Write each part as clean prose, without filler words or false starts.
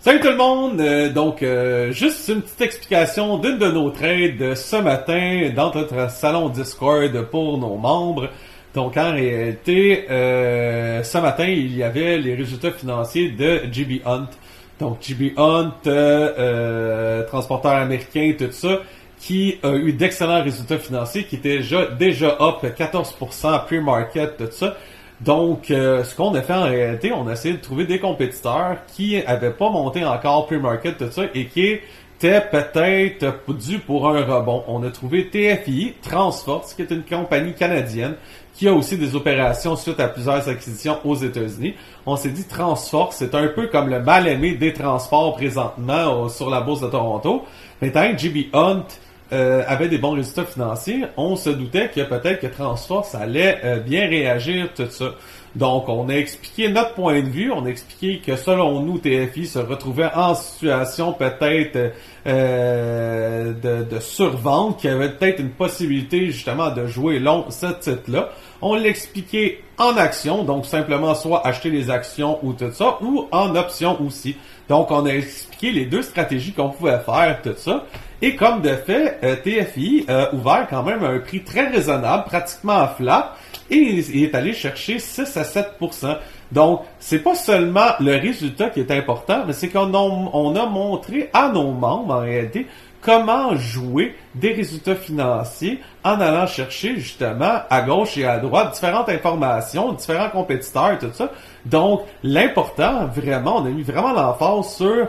Salut tout le monde! Juste une petite explication d'une de nos trades ce matin dans notre salon Discord pour nos membres. Donc en réalité, ce matin, il y avait les résultats financiers de GB Hunt. Donc GB Hunt, transporteur américain, tout ça, qui a eu d'excellents résultats financiers, qui était déjà up 14% pre-market, tout ça. Donc, ce qu'on a fait en réalité, on a essayé de trouver des compétiteurs qui avaient pas monté encore pre-market, tout ça, et qui étaient peut-être dus pour un rebond. On a trouvé TFI, Transforce, qui est une compagnie canadienne, qui a aussi des opérations suite à plusieurs acquisitions aux États-Unis. On s'est dit Transforce, c'est un peu comme le mal-aimé des transports présentement sur la bourse de Toronto. Mais tant que GB Hunt avait des bons résultats financiers, on se doutait que peut-être que Transforce allait bien réagir, tout ça. Donc, on a expliqué notre point de vue, on a expliqué que selon nous, TFI se retrouvait en situation peut-être de survente, qu'il y avait peut-être une possibilité justement de jouer long ce titre-là. On l'a expliqué en action, donc simplement soit acheter les actions ou tout ça, ou en option aussi. Donc, on a expliqué les deux stratégies qu'on pouvait faire, tout ça. Et comme de fait, TFI a ouvert quand même à un prix très raisonnable, pratiquement flat, et il est allé chercher 6 à 7%. Donc, c'est pas seulement le résultat qui est important, mais c'est qu'on a montré à nos membres, en réalité, comment jouer des résultats financiers en allant chercher justement à gauche et à droite différentes informations, différents compétiteurs, tout ça. Donc, l'important, vraiment, on a mis vraiment l'emphase sur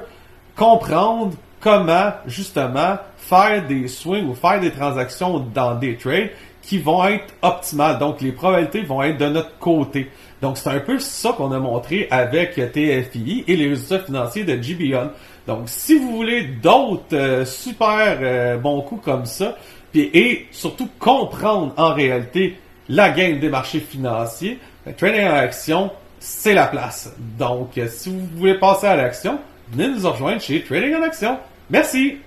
comprendre comment, justement, faire des swings ou faire des transactions dans des trades qui vont être optimales. Donc, les probabilités vont être de notre côté. Donc, c'est un peu ça qu'on a montré avec TFI et les résultats financiers de GB Hunt. Donc, si vous voulez d'autres super bons coups comme ça, et surtout comprendre en réalité la game des marchés financiers, trading en action, c'est la place. Donc, si vous voulez passer à l'action, venez nous rejoindre chez Trading en Action. Merci!